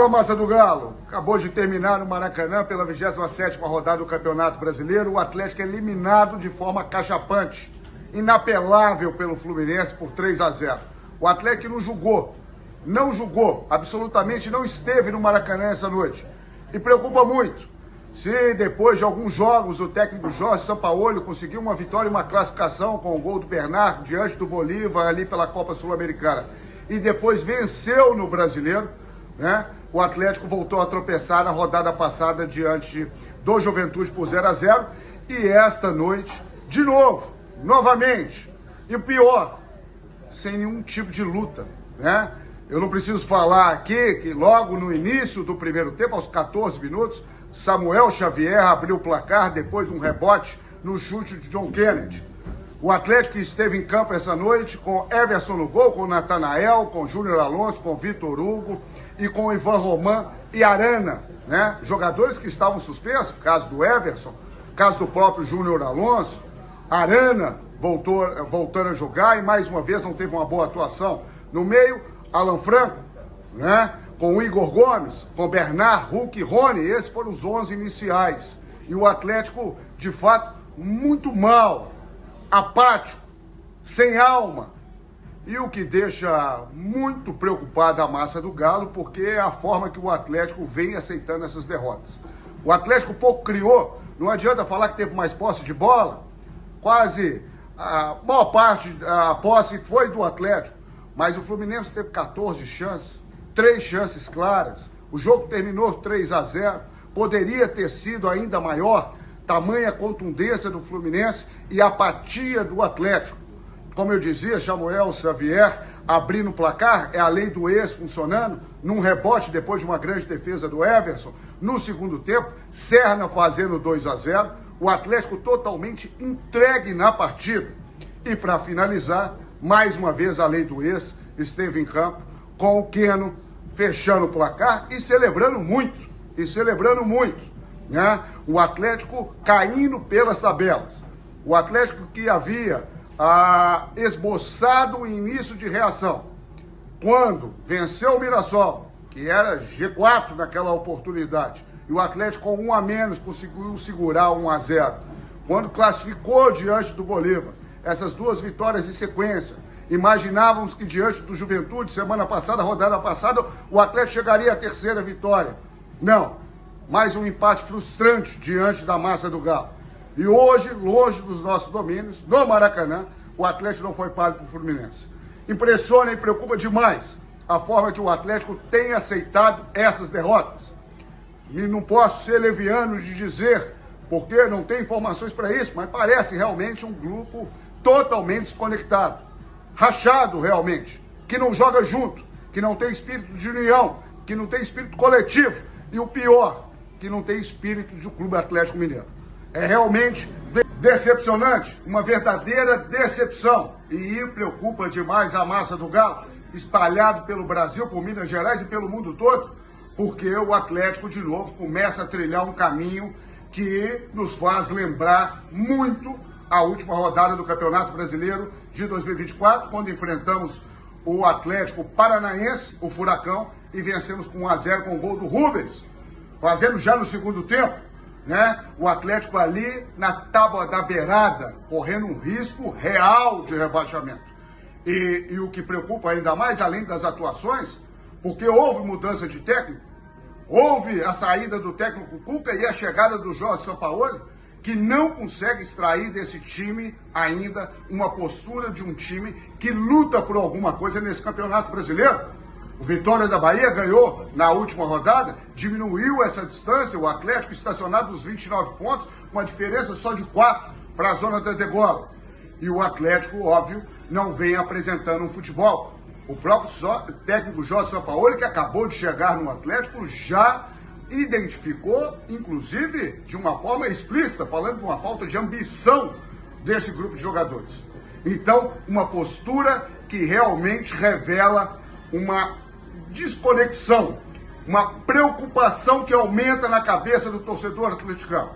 Fala, massa do Galo! Acabou de terminar no Maracanã pela 27ª rodada do Campeonato Brasileiro. O Atlético é eliminado de forma cachapante, inapelável pelo Fluminense por 3-0. O Atlético não jogou, absolutamente não esteve no Maracanã essa noite. E preocupa muito. Se depois de alguns jogos o técnico Jorge Sampaoli conseguiu uma vitória e uma classificação com o gol do Bernard diante do Bolívar ali pela Copa Sul-Americana e depois venceu no Brasileiro, né? O Atlético voltou a tropeçar na rodada passada diante do Juventude por 0-0 e esta noite, de novo, novamente, e o pior, sem nenhum tipo de luta, né? Eu não preciso falar aqui que logo no início do primeiro tempo, aos 14 minutos, Samuel Xavier abriu o placar depois de um rebote no chute de John Kennedy. O Atlético esteve em campo essa noite com Everson no gol, com Natanael, com Júnior Alonso, com Vitor Hugo e com Ivan Roman e Arana, né? Jogadores que estavam suspensos, caso do Everson, caso do próprio Júnior Alonso. Arana voltando a jogar e mais uma vez não teve uma boa atuação. No meio, Alan Franco, né? Com o Igor Gomes, com Bernard, Hulk e Rony. Esses foram os 11 iniciais. E o Atlético, de fato, muito mal, apático, sem alma. E o que deixa muito preocupada a massa do Galo, porque é a forma que o Atlético vem aceitando essas derrotas. O Atlético pouco criou, não adianta falar que teve mais posse de bola, quase a maior parte da posse foi do Atlético, mas o Fluminense teve 14 chances, 3 chances claras, o jogo terminou 3-0, poderia ter sido ainda maior, tamanha contundência do Fluminense e apatia do Atlético. Como eu dizia, Samuel Xavier abrindo o placar, é a lei do ex funcionando, num rebote depois de uma grande defesa do Everson. No segundo tempo, Serna fazendo 2-0, o Atlético totalmente entregue na partida. E para finalizar, mais uma vez a lei do ex esteve em campo, com o Keno fechando o placar e celebrando muito, né? O Atlético caindo pelas tabelas. O Atlético que havia esboçado o início de reação. Quando venceu o Mirassol, que era G4 naquela oportunidade, e o Atlético com 1 a menos conseguiu segurar 1-0. Quando classificou diante do Bolívar, essas 2 vitórias em sequência, imaginávamos que diante do Juventude, semana passada, rodada passada, o Atlético chegaria à 3ª vitória. Não, mais um empate frustrante diante da massa do Galo. E hoje, longe dos nossos domínios, no Maracanã, o Atlético não foi pago para o Fluminense. Impressiona e preocupa demais a forma que o Atlético tem aceitado essas derrotas. E não posso ser leviano de dizer, porque não tem informações para isso, mas parece realmente um grupo totalmente desconectado, rachado realmente, que não joga junto, que não tem espírito de união, que não tem espírito coletivo e o pior, que não tem espírito de um Clube Atlético Mineiro. É realmente decepcionante, uma verdadeira decepção. E preocupa demais a massa do Galo, espalhado pelo Brasil, por Minas Gerais e pelo mundo todo, porque o Atlético, de novo, começa a trilhar um caminho que nos faz lembrar muito a última rodada do Campeonato Brasileiro de 2024, quando enfrentamos o Atlético Paranaense, o Furacão, e vencemos com 1-0 com o gol do Rubens, fazendo já no segundo tempo, né? O Atlético ali na tábua da beirada, correndo um risco real de rebaixamento. E o que preocupa ainda mais, além das atuações, porque houve mudança de técnico, houve a saída do técnico Cuca e a chegada do Jorge Sampaoli, que não consegue extrair desse time ainda uma postura de um time que luta por alguma coisa nesse Campeonato Brasileiro. O Vitória da Bahia ganhou na última rodada, diminuiu essa distância, o Atlético estacionado dos 29 pontos, uma diferença só de 4 para a zona da degola. E o Atlético, óbvio, não vem apresentando um futebol. O próprio técnico Jorge Sampaoli, que acabou de chegar no Atlético, já identificou, inclusive, de uma forma explícita, falando de uma falta de ambição desse grupo de jogadores. Então, uma postura que realmente revela uma desconexão, uma preocupação que aumenta na cabeça do torcedor atleticano,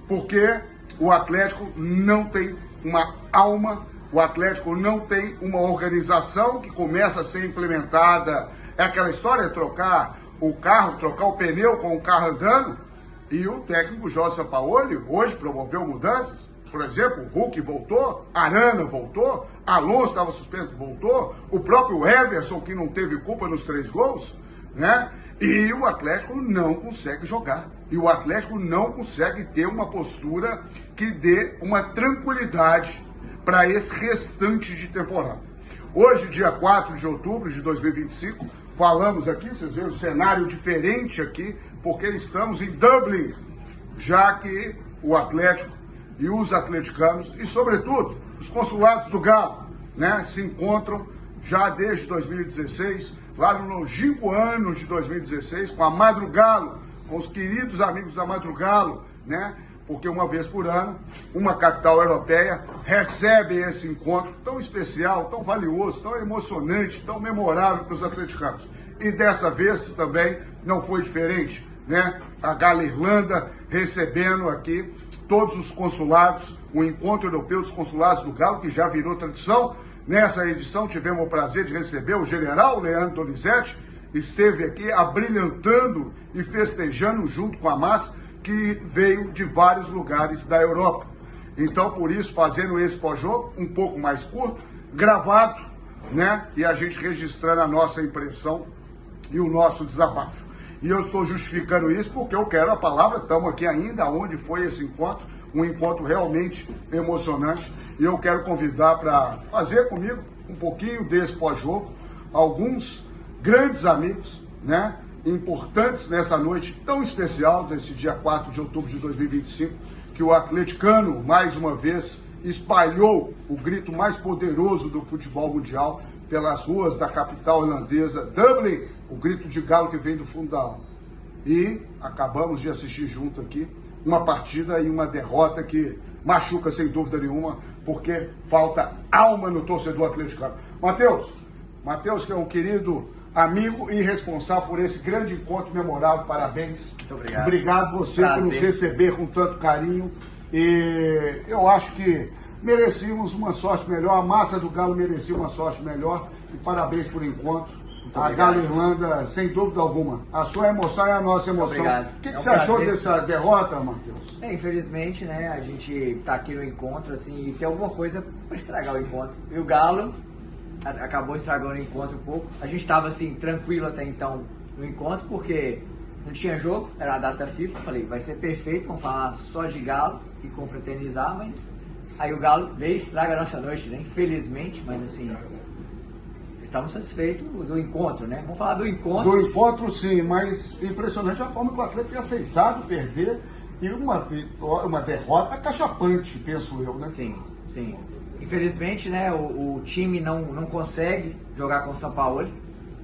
porque o Atlético não tem uma alma, o Atlético não tem uma organização que começa a ser implementada. É aquela história de trocar o carro, trocar o pneu com o carro andando, e o técnico Jorge Sampaoli hoje promoveu mudanças. Por exemplo, o Hulk voltou, Arana voltou, Alonso estava suspenso, voltou, o próprio Everson, que não teve culpa nos 3 gols, né? E o Atlético não consegue jogar. E o Atlético não consegue ter uma postura que dê uma tranquilidade para esse restante de temporada. Hoje, dia 4 de outubro de 2025, falamos aqui, vocês veem um cenário diferente aqui, porque estamos em Dublin, já que o Atlético e os atleticanos, e sobretudo os consulados do Galo, né, se encontram já desde 2016, lá no longínquo ano de 2016, com a Madrugalo, com os queridos amigos da Madrugalo, né, porque uma vez por ano, uma capital europeia recebe esse encontro tão especial, tão valioso, tão emocionante, tão memorável para os atleticanos. E dessa vez também não foi diferente, né? A Galo Irlanda recebendo aqui todos os consulados, o Encontro Europeu dos Consulados do Galo, que já virou tradição. Nessa edição tivemos o prazer de receber o general Leandro Donizete, esteve aqui abrilhantando e festejando junto com a massa, que veio de vários lugares da Europa. Então, por isso, fazendo esse pós-jogo um pouco mais curto, gravado, né? E a gente registrando a nossa impressão e o nosso desabafo. E eu estou justificando isso porque eu quero a palavra, estamos aqui ainda, onde foi esse encontro, um encontro realmente emocionante. E eu quero convidar para fazer comigo um pouquinho desse pós-jogo, alguns grandes amigos, né? Importantes nessa noite tão especial, desse dia 4 de outubro de 2025, que o atleticano, mais uma vez, espalhou o grito mais poderoso do futebol mundial pelas ruas da capital irlandesa, Dublin, o grito de galo que vem do fundo da alma. E acabamos de assistir junto aqui uma partida e uma derrota que machuca sem dúvida nenhuma, porque falta alma no torcedor atleticano. Matheus, que é um querido amigo e responsável por esse grande encontro memorável, parabéns. Muito obrigado. Obrigado você por nos receber com tanto carinho. E eu acho que merecíamos uma sorte melhor, a massa do Galo merecia uma sorte melhor. E parabéns por encontro. A Galo Irlanda, sem dúvida alguma. A sua emoção é a nossa emoção. Obrigado. O que você achou dessa derrota, Matheus? Infelizmente, né, a gente tá aqui no encontro, assim, e tem alguma coisa para estragar o encontro. E o Galo acabou estragando o encontro um pouco. A gente estava assim, tranquilo até então no encontro, porque não tinha jogo, era a data FIFA. Falei, vai ser perfeito, vamos falar só de Galo e confraternizar, mas aí o Galo veio e estraga a nossa noite, né? Infelizmente, mas assim, estamos satisfeitos do encontro, né? Vamos falar do encontro. Do encontro, sim, mas impressionante a forma que o Atlético tem aceitado perder e uma derrota cachapante, penso eu, né? Sim, sim. Infelizmente, né, o time não consegue jogar com o Sampaoli,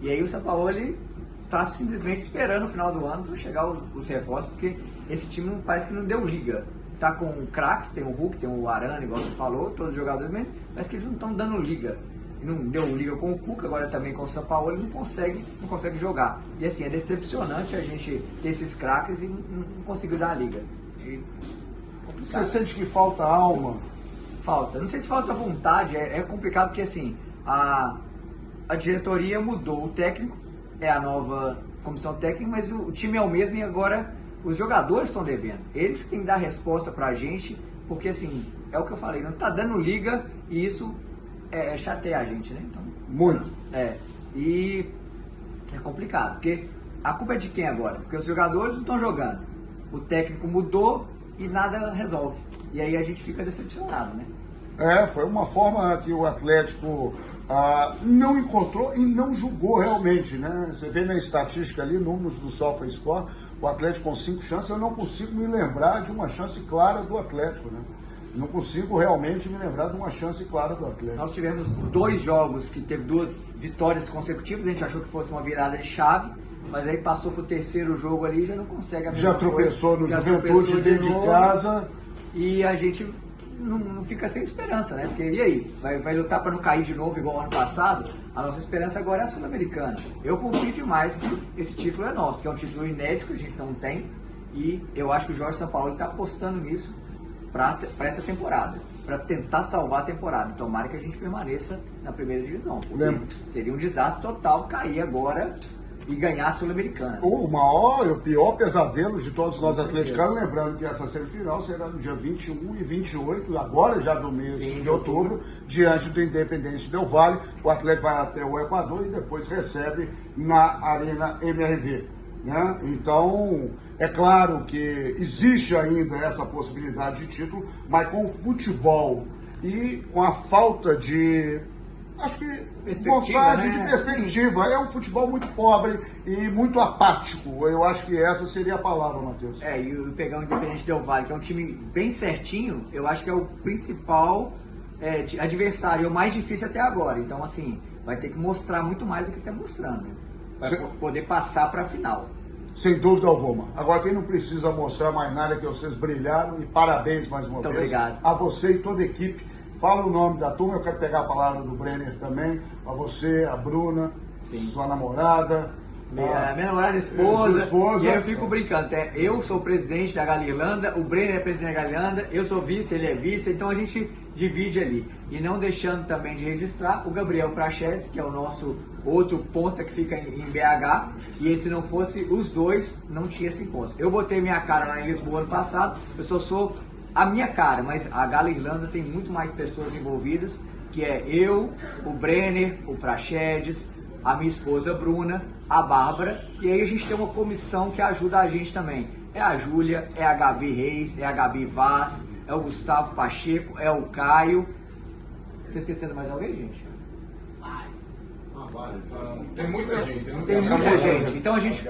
e aí o Sampaoli está simplesmente esperando o final do ano para chegar os reforços, porque esse time parece que não deu liga. Tá com craques, tem o Hulk, tem o Arana, igual você falou, todos os jogadores, mas parece que eles não estão dando liga. E não deu liga com o Cuca, agora também com o Sampaoli, não consegue jogar. E assim, é decepcionante a gente ter esses craques e não conseguir dar a liga. Você sente que falta alma? Falta. Não sei se falta vontade, é complicado porque assim, a diretoria mudou, o técnico é a nova comissão técnica, mas o time é o mesmo e agora os jogadores estão devendo. Eles que têm que dar resposta pra gente, porque assim, é o que eu falei, não tá dando liga e isso chateia a gente, né? Então, muito. E é complicado, porque a culpa é de quem agora? Porque os jogadores não estão jogando, o técnico mudou e nada resolve. E aí a gente fica decepcionado, né? Foi uma forma que o Atlético não encontrou e não julgou realmente, né? Você vê na estatística ali, números do SofaScore, o Atlético com 5 chances, eu não consigo me lembrar de uma chance clara do Atlético, né? Não consigo realmente me lembrar de uma chance clara do Atlético. Nós tivemos 2 jogos que teve 2 vitórias consecutivas, a gente achou que fosse uma virada de chave, mas aí passou pro terceiro jogo ali e já não consegue a mesma já tropeçou coisa, no Juventude dentro de casa. E a gente não fica sem esperança, né? Porque e aí? Vai lutar para não cair de novo igual ano passado? A nossa esperança agora é a Sul-Americana. Eu confio demais que esse título é nosso, que é um título inédito que a gente não tem. E eu acho que o Jorge Sampaoli está apostando nisso para essa temporada, para tentar salvar a temporada. Tomara que a gente permaneça na primeira divisão. Seria um desastre total cair agora e ganhar a Sul-Americana. O maior e o pior pesadelo de todos nós atleticanos, lembrando que essa semifinal será no dia 21 e 28, agora já do mês de outubro, diante do Independente Del Valle. O Atlético vai até o Equador e depois recebe na Arena MRV. Né? Então, é claro que existe ainda essa possibilidade de título, mas com o futebol e com a falta de, acho que, vontade, né? De perspectiva. É um futebol muito pobre e muito apático. Eu acho que essa seria a palavra, Matheus. E pegar o Independente Del Valle, que é um time bem certinho, eu acho que é o principal adversário, é o mais difícil até agora. Então, assim, vai ter que mostrar muito mais do que está mostrando, para poder passar para a final. Sem dúvida alguma. Agora, quem não precisa mostrar mais nada é que vocês brilharam, e parabéns mais uma vez. Obrigado. A você e toda a equipe. Fala o nome da turma, eu quero pegar a palavra do Brenner também. A você, a Bruna, sua namorada. Minha namorada, esposa. E aí eu fico brincando. Eu sou o presidente da Gala Irlanda, o Brenner é presidente da Gala Irlanda, eu sou vice, ele é vice, então a gente divide ali. E não deixando também de registrar o Gabriel Prachedes, que é o nosso outro ponta que fica em BH, e se não fosse os dois, não tinha esse encontro. Eu botei minha cara lá em Lisboa ano passado, eu só sou a minha cara, mas a Gala Irlanda tem muito mais pessoas envolvidas, que é eu, o Brenner, o Prachedes, a minha esposa Bruna, a Bárbara, e aí a gente tem uma comissão que ajuda a gente também. É a Júlia, é a Gabi Reis, é a Gabi Vaz, é o Gustavo Pacheco, é o Caio. Tô esquecendo mais alguém, gente? Tem muita gente. Tem muita gente. Então a gente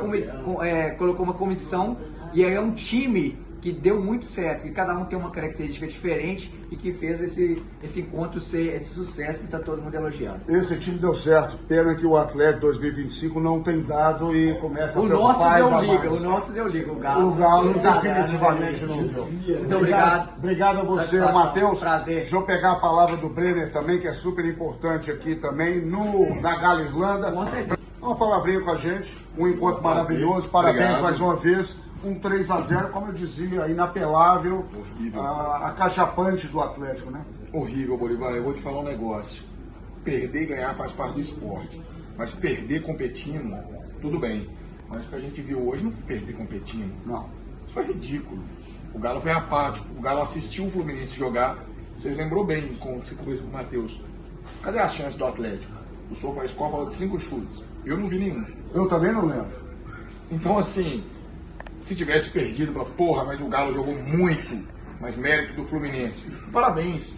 colocou uma comissão e aí é um time que deu muito certo, que cada um tem uma característica diferente e que fez esse encontro ser esse sucesso que está todo mundo elogiando. Esse time deu certo, pena que o Atlético 2025 não tem dado e começa a preocupar. O nosso deu liga, o Galo definitivamente não deu. Muito obrigado. Obrigado a você, Matheus. Prazer. Deixa eu pegar a palavra do Brenner também, que é super importante aqui também, na Gala Irlanda. Com certeza. Uma palavrinha com a gente, um encontro maravilhoso, parabéns obrigado. Mais uma vez. Um 3-0, como eu dizia, inapelável, a cachapante do Atlético, né? Horrível, Bolivar. Eu vou te falar um negócio. Perder e ganhar faz parte do esporte. Mas perder competindo, tudo bem. Mas o que a gente viu hoje não foi perder competindo. Não. Isso foi ridículo. O Galo foi apático. O Galo assistiu o Fluminense jogar. Você lembrou bem quando você conversou com o Matheus. Cadê as chances do Atlético? O SofaScore falou de 5 chutes. Eu não vi nenhum. Eu também não lembro. Então, assim... Se tivesse perdido, fala, porra, mas o Galo jogou muito, mas mérito do Fluminense. Parabéns.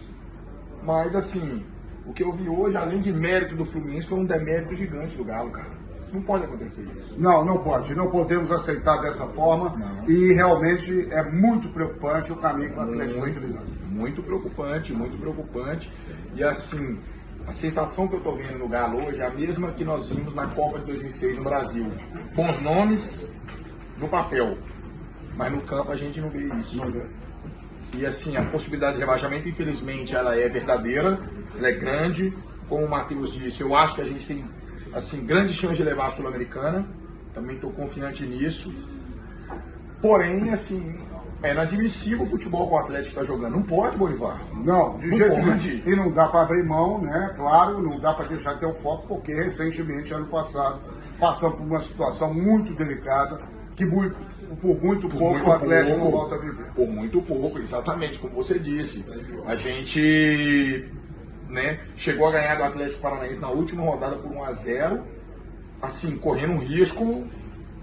Mas assim, o que eu vi hoje, além de mérito do Fluminense, foi um demérito gigante do Galo, cara. Não pode acontecer isso. Não pode. Não podemos aceitar dessa forma. Não. E realmente é muito preocupante o caminho que o Atlético foi trilhando. Muito preocupante, muito preocupante. E assim, a sensação que eu tô vendo no Galo hoje é a mesma que nós vimos na Copa de 2006 no Brasil. Bons nomes no papel, mas no campo a gente não vê isso. Não vê. E assim, a possibilidade de rebaixamento, infelizmente, ela é verdadeira, ela é grande. Como o Matheus disse, eu acho que a gente tem assim, grande chance de levar a Sul-Americana, também estou confiante nisso. Porém, assim, é inadmissível o futebol que o Atlético está jogando. Não pode, Bolivar. Não, de jeito nenhum. E não dá para abrir mão, né? Claro, não dá para deixar de ter o foco, porque recentemente, ano passado, passamos por uma situação muito delicada, que por muito pouco o Atlético não volta a viver. Por muito pouco, exatamente, como você disse. A gente, né, chegou a ganhar do Atlético Paranaense na última rodada por 1-0, assim, correndo um risco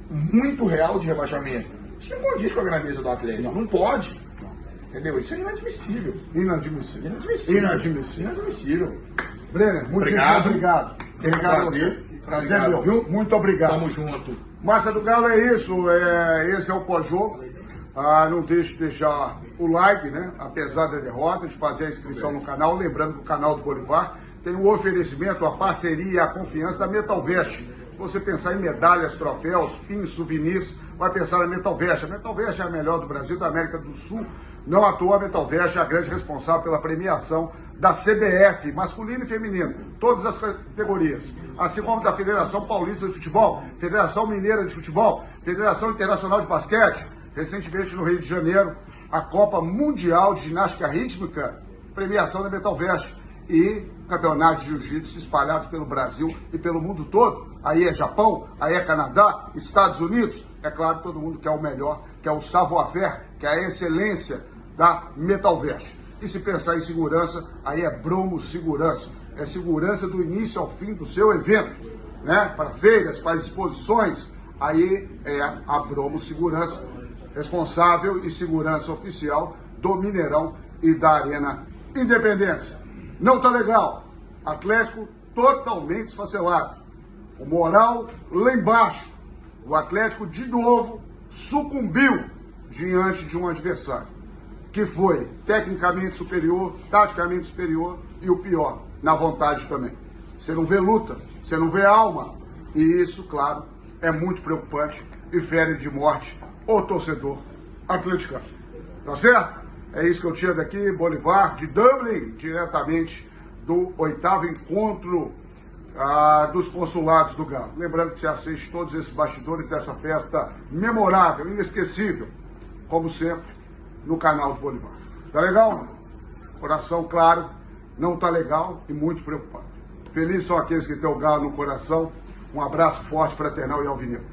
muito real de rebaixamento. Isso não condiz com a grandeza do Atlético, não pode. Entendeu? Isso é inadmissível. Inadmissível. Brenner, muitíssimo obrigado. Sempre um prazer. Prazer meu, viu? Muito obrigado. Tamo junto. Massa do Galo é isso, esse é o pós-jogo. Não deixe de deixar o like, né? Apesar da derrota, de fazer a inscrição no canal. Lembrando que o canal do Bolivar tem o oferecimento, a parceria e a confiança da Metalvest. Se você pensar em medalhas, troféus, pins, souvenirs, vai pensar na Metalvest. A Metalvest é a melhor do Brasil, da América do Sul. Não à toa, a Metalvest é a grande responsável pela premiação da CBF, masculino e feminino, todas as categorias. Assim como da Federação Paulista de Futebol, Federação Mineira de Futebol, Federação Internacional de Basquete. Recentemente, no Rio de Janeiro, a Copa Mundial de Ginástica Rítmica, premiação da Metalvest. e campeonatos de jiu-jitsu espalhados pelo Brasil e pelo mundo todo. Aí é Japão, aí é Canadá, Estados Unidos. É claro que todo mundo quer o melhor, quer o savoir-faire, quer a excelência da Metalvest. E se pensar em segurança, aí é Bromo Segurança. É segurança do início ao fim do seu evento, né? Para feiras, para exposições. Aí é a Bromo Segurança, responsável e segurança oficial do Mineirão e da Arena Independência. Não tá legal. Atlético totalmente esfacelado. O moral lá embaixo. O Atlético, de novo, sucumbiu diante de um adversário que foi tecnicamente superior, taticamente superior e o pior, na vontade também. Você não vê luta, você não vê alma. E isso, claro, é muito preocupante e fere de morte o torcedor atleticano. Tá certo? É isso que eu tinha daqui, Bolivar, de Dublin, diretamente do 8º encontro dos consulados do Galo. Lembrando que você assiste todos esses bastidores dessa festa memorável, inesquecível, como sempre, no canal do Bolivar. Tá legal? Coração, claro, não tá legal e muito preocupado. Feliz são aqueles que têm o Galo no coração. Um abraço forte, fraternal e alvinegro.